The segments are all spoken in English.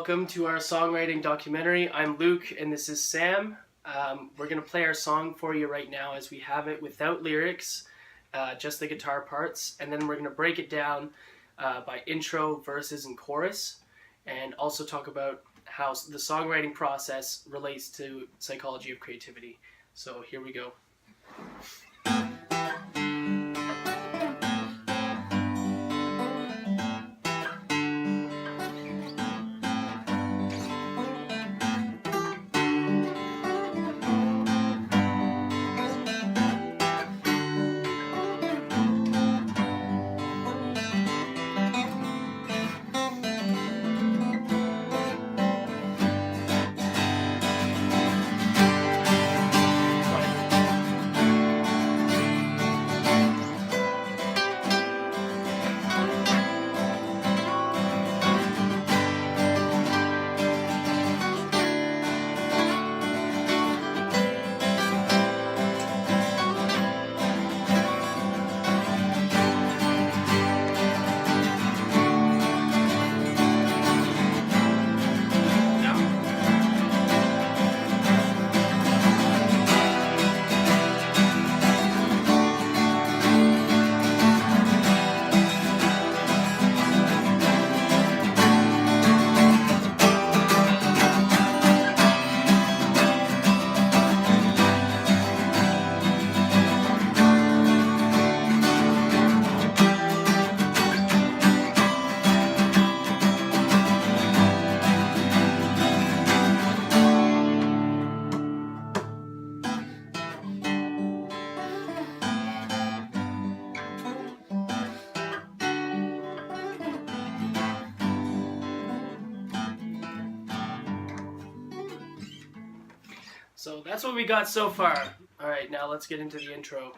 welcome to our songwriting documentary. I'm Luke and this is Sam. We're going to play our song for you right now as we have it without lyrics, just the guitar parts, and then we're going to break it down by intro, verses, and chorus, and also talk about how the songwriting process relates to psychology of creativity. So here we go. So that's what we got so far. Alright, now let's get into the intro.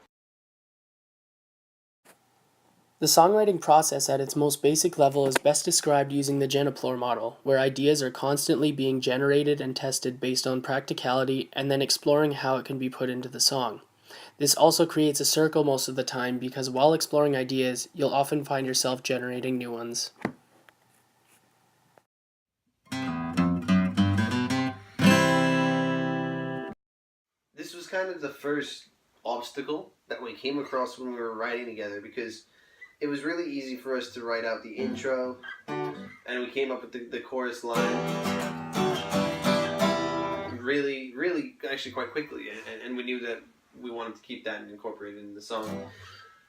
The songwriting process at its most basic level is best described using the Geniplohr model, where ideas are constantly being generated and tested based on practicality and then exploring how it can be put into the song. This also creates a circle most of the time because while exploring ideas, you'll often find yourself generating new ones. This was kind of the first obstacle that we came across when we were writing together, because it was really easy for us to write out the intro and we came up with the chorus line really actually quite quickly, and we knew that we wanted to keep that and incorporate it in the song.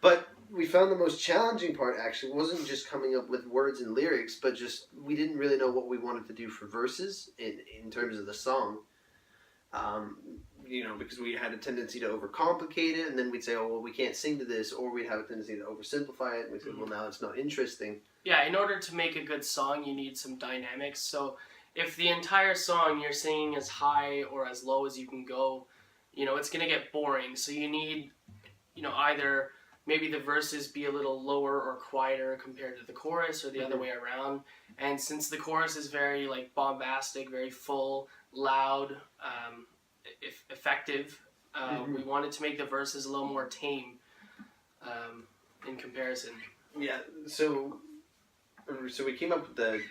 But we found the most challenging part actually wasn't just coming up with words and lyrics, but just we didn't really know what we wanted to do for verses in terms of the song. Because we had a tendency to overcomplicate it, and then we'd say, oh, well, we can't sing to this, or we'd have a tendency to oversimplify it, and we'd say, well, now it's not interesting. Yeah, in order to make a good song, you need some dynamics. So if the entire song you're singing as high or as low as you can go, it's going to get boring. So you need, either maybe the verses be a little lower or quieter compared to the chorus, or the other way around. And since the chorus is very bombastic, very full, loud, effective, we wanted to make the verses a little more tame in comparison. Yeah, so we came up with the...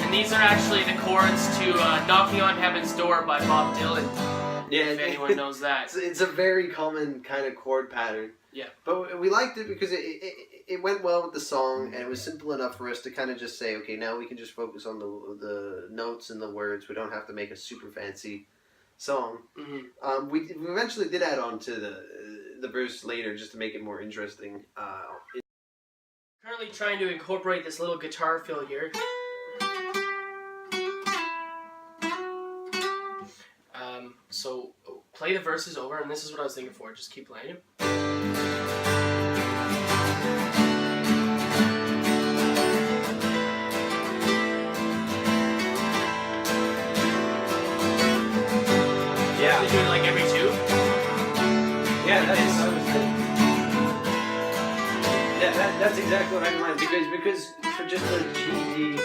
And these are actually the chords to Knocking on Heaven's Door by Bob Dylan. Yeah, if anyone knows that. It's a very common kind of chord pattern. Yeah. But we liked it because it went well with the song, and it was simple enough for us to kind of just say, okay, now we can just focus on the notes and the words. We don't have to make a super fancy song. Mm-hmm. We eventually did add on to the verse later just to make it more interesting. Currently trying to incorporate this little guitar fill here. So play the verses over, and this is what I was thinking for. Just keep playing it. Yeah. You do it like every two? Yeah, that's exactly what I meant, because for just the GD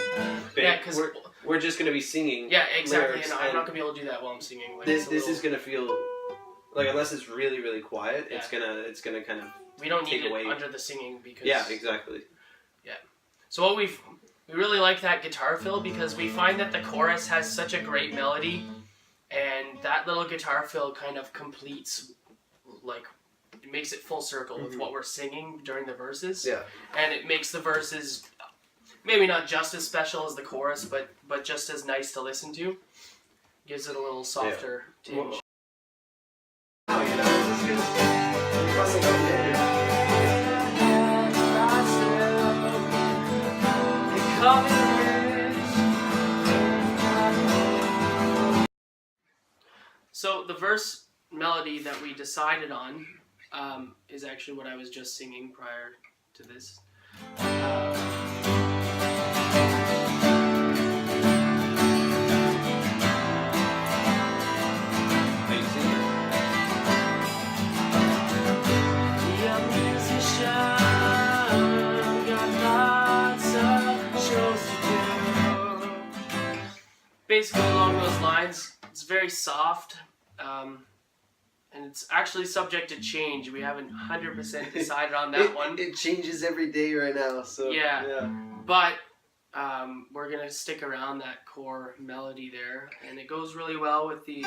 bit, yeah, because we're just going to be singing. Yeah, exactly. Lyrics, and I'm not going to be able to do that while I'm singing. This is going to feel Like unless it's really really quiet, it's gonna kind of we don't take need it away. under the singing because exactly. So we really like that guitar fill because we find that the chorus has such a great melody, and that little guitar fill kind of completes, like, it makes it full circle with what we're singing during the verses. Yeah. And it makes the verses maybe not just as special as the chorus, but just as nice to listen to. Gives it a little softer tinge. So the verse melody that we decided on is actually what I was just singing prior to this. Basically along those lines. It's very soft, and it's actually subject to change. We haven't 100% decided on that one. It changes every day right now, so yeah. But we're gonna stick around that core melody there, and it goes really well with the,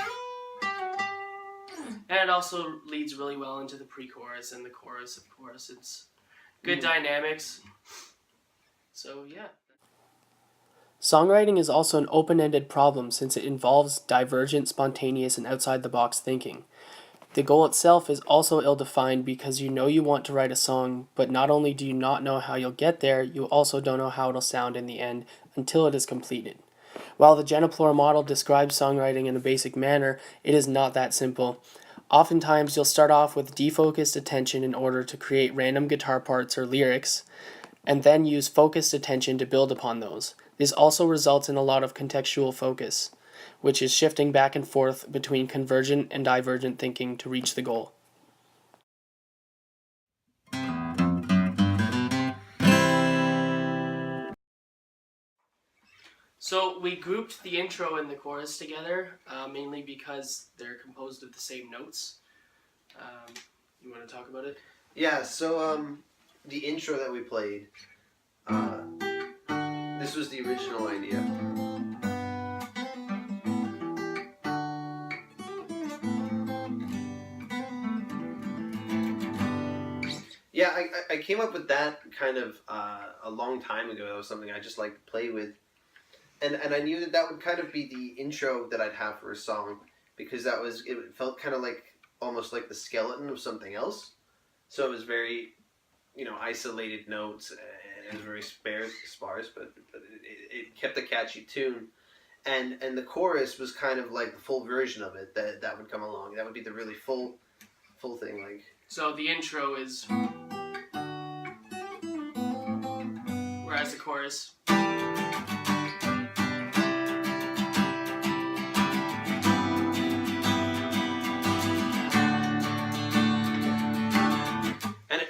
and it also leads really well into the pre-chorus and the chorus. Of course, it's good dynamics. So yeah. Songwriting is also an open-ended problem since it involves divergent, spontaneous, and outside-the-box thinking. The goal itself is also ill-defined because you know you want to write a song, but not only do you not know how you'll get there, you also don't know how it'll sound in the end until it is completed. While the Geniploor model describes songwriting in a basic manner, it is not that simple. Oftentimes you'll start off with defocused attention in order to create random guitar parts or lyrics, and then use focused attention to build upon those. This also results in a lot of contextual focus, which is shifting back and forth between convergent and divergent thinking to reach the goal. So we grouped the intro and the chorus together, mainly because they're composed of the same notes. You want to talk about it? Yeah, so the intro that we played, this was the original idea. Yeah, I came up with that kind of a long time ago. That was something I just liked to play with. And I knew that would kind of be the intro that I'd have for a song, because it felt kind of like, almost like the skeleton of something else. So it was very, isolated notes, and it was very sparse, but it kept a catchy tune. And the chorus was kind of like the full version of it that would come along. That would be the really full thing, like. So the intro is, whereas the chorus.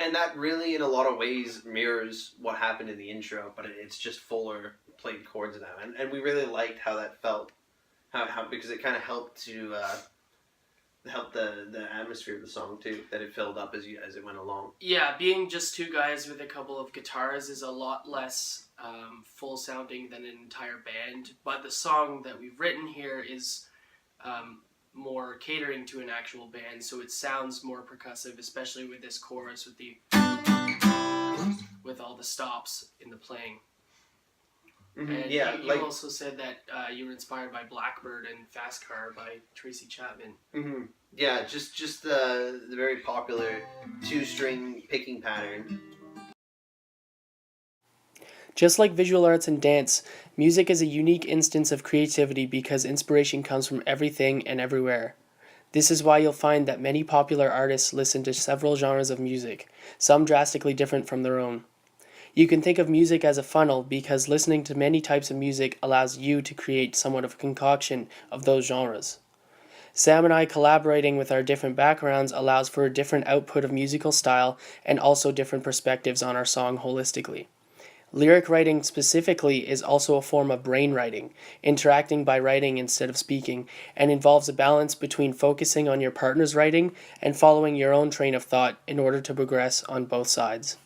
And that really, in a lot of ways, mirrors what happened in the intro, but it's just fuller played chords now. And we really liked how that felt, how because it kind of helped to help the atmosphere of the song too, that it filled up as it went along. Yeah, being just two guys with a couple of guitars is a lot less full sounding than an entire band, but the song that we've written here is more catering to an actual band, so it sounds more percussive, especially with this chorus with all the stops in the playing. Mm-hmm. And you also said that you were inspired by Blackbird and Fast Car by Tracy Chapman. Mm-hmm. Yeah, just the very popular 2-string picking pattern. Just like visual arts and dance, music is a unique instance of creativity because inspiration comes from everything and everywhere. This is why you'll find that many popular artists listen to several genres of music, some drastically different from their own. You can think of music as a funnel because listening to many types of music allows you to create somewhat of a concoction of those genres. Sam and I collaborating with our different backgrounds allows for a different output of musical style and also different perspectives on our song holistically. Lyric writing specifically is also a form of brain writing, interacting by writing instead of speaking, and involves a balance between focusing on your partner's writing and following your own train of thought in order to progress on both sides.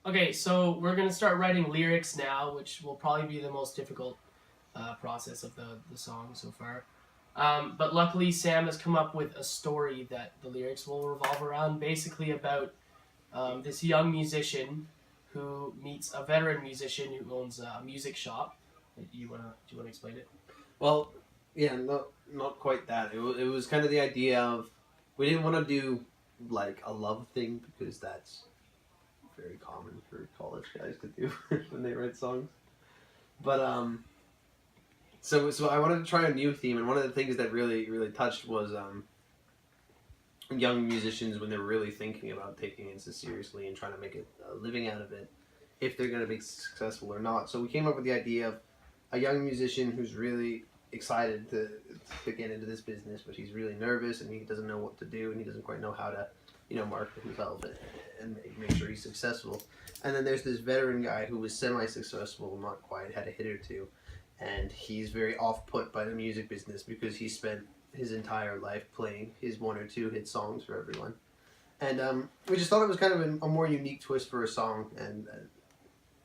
Okay, so we're going to start writing lyrics now, which will probably be the most difficult process of the song so far. But luckily, Sam has come up with a story that the lyrics will revolve around, basically about this young musician who meets a veteran musician who owns a music shop. Do you wanna explain it? Well, yeah, not quite that. It was kind of the idea of we didn't want to do like a love thing because that's very common for college guys to do when they write songs. But so I wanted to try a new theme, and one of the things that really touched was young musicians when they're really thinking about taking it seriously and trying to make a living out of it, if they're going to be successful or not. So we came up with the idea of a young musician who's really excited to get into this business, but he's really nervous and he doesn't know what to do and he doesn't quite know how to, market himself and make sure he's successful. And then there's this veteran guy who was semi-successful, not quite, had a hit or two, and he's very off-put by the music business because he spent his entire life playing his 1 or 2 hit songs for everyone. And we just thought it was kind of a more unique twist for a song, and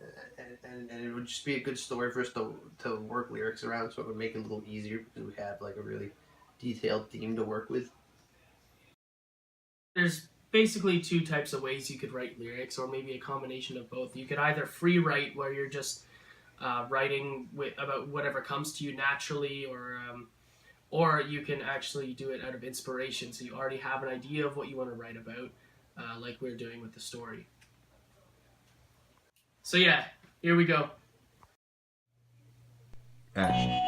it would just be a good story for us to work lyrics around, so it would make it a little easier because we have like a really detailed theme to work with. There's basically 2 types of ways you could write lyrics, or maybe a combination of both. You could either free write, where you're just writing about whatever comes to you naturally, or you can actually do it out of inspiration, so you already have an idea of what you want to write about, like we're doing with the story. So yeah, here we go. Action.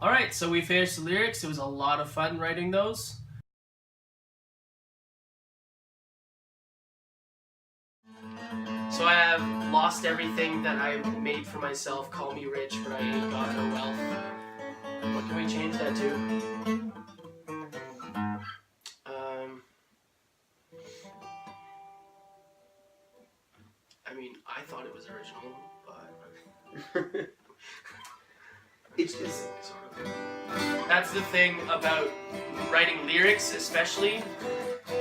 Alright, so we finished the lyrics. It was a lot of fun writing those. So I have lost everything that I made for myself. Call me rich, but I ain't got no wealth. What can we change that to? I mean, I thought it was original, but It's just sort of. That's the thing about writing lyrics, especially,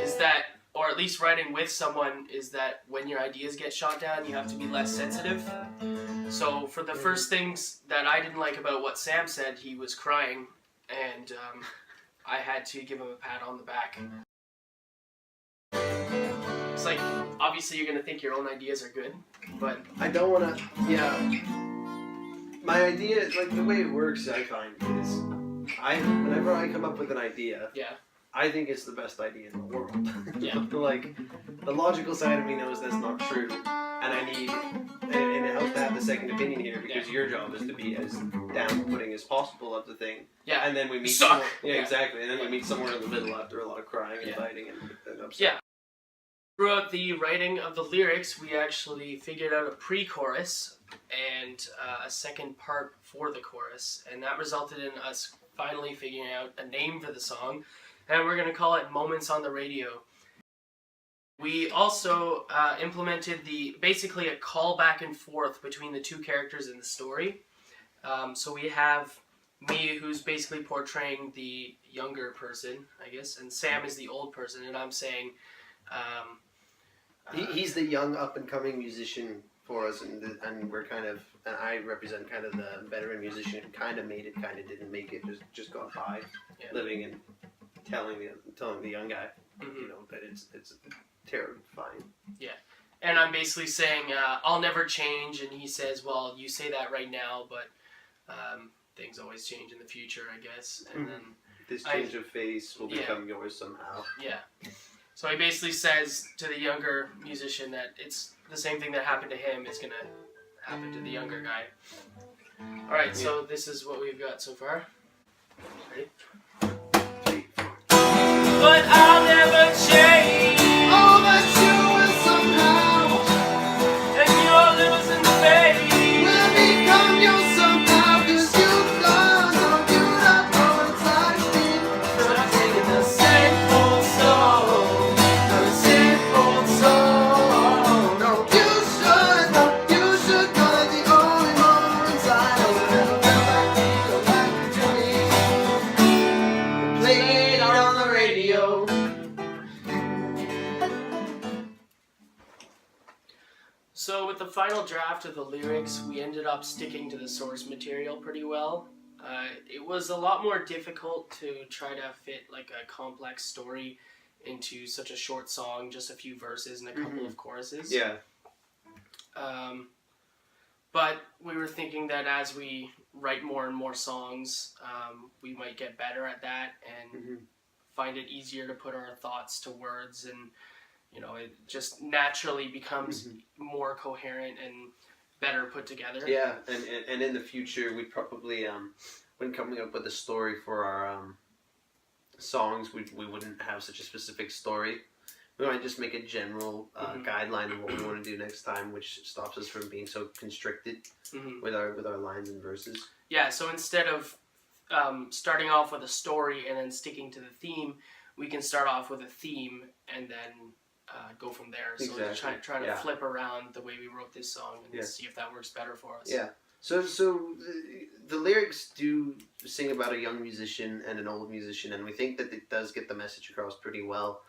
is that, or at least writing with someone, is that when your ideas get shot down, you have to be less sensitive. So for the first things that I didn't like about what Sam said, he was crying, and I had to give him a pat on the back. It's like, obviously you're gonna think your own ideas are good, but I don't want to. Yeah. My idea, like the way it works, I find is, whenever I come up with an idea, yeah, I think it's the best idea in the world. Yeah. Like, the logical side of me knows that's not true, and and it helps to have the second opinion here because your job is to be as down-putting as possible of the thing. Yeah. And then we meet. Suck. Yeah, exactly. And then we meet somewhere in the middle after a lot of crying and fighting and upset. Yeah. Throughout the writing of the lyrics, we actually figured out a pre-chorus and a second part for the chorus, and that resulted in us finally figuring out a name for the song, and we're going to call it Moments on the Radio. We also implemented basically a call back and forth between the 2 characters in the story. So we have me, who's basically portraying the younger person, I guess, and Sam is the old person, and I'm saying... He's the young up-and-coming musician for us, and we're kind of, and I represent kind of the veteran musician who kind of made it, kind of didn't make it, just got by, living and telling the young guy, that it's terrifying. Yeah, and I'm basically saying I'll never change, and he says, well, you say that right now, but things always change in the future, I guess, and then This change of face will become yours somehow. Yeah. So he basically says to the younger musician that it's the same thing that happened to him is going to happen to the younger guy. Alright, so this is what we've got so far. Ready? 3, 4. But I'll never change. Oh, but you will somehow. And you're losing faith. Will become you somehow. 'Cause you've gone so beautiful inside me. So I'm singing the same old song. The same old song. No, you should go let the only one inside. A little girl like me, go back to me. Play it on the radio. So with the final draft of the lyrics, we ended up sticking to the source material pretty well. It was a lot more difficult to try to fit like a complex story into such a short song, just a few verses and a couple of choruses. Yeah. But we were thinking that as we write more and more songs, we might get better at that and find it easier to put our thoughts to words, and it just naturally becomes more coherent and better put together. Yeah, and in the future, we'd probably, when coming up with a story for our songs, we wouldn't have such a specific story. We might just make a general guideline of what we want to do next time, which stops us from being so constricted with our lines and verses. Yeah, so instead of starting off with a story and then sticking to the theme, we can start off with a theme and then go from there. So Exactly. trying to flip around the way we wrote this song and see if that works better for us. Yeah. So the lyrics do sing about a young musician and an old musician, and we think that it does get the message across pretty well.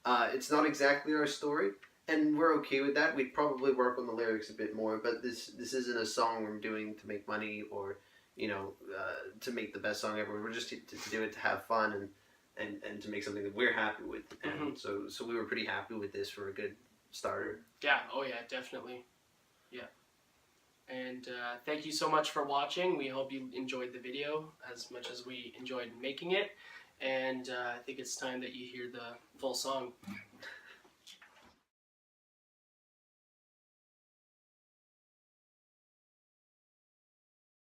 It's not exactly our story, and we're okay with that. We'd probably work on the lyrics a bit more, but this isn't a song we're doing to make money or to make the best song ever. We're just to do it to have fun and to make something that we're happy with. And so we were pretty happy with this for a good starter. Yeah, oh yeah, definitely. Yeah. And thank you so much for watching. We hope you enjoyed the video as much as we enjoyed making it. And I think it's time that you hear the full song.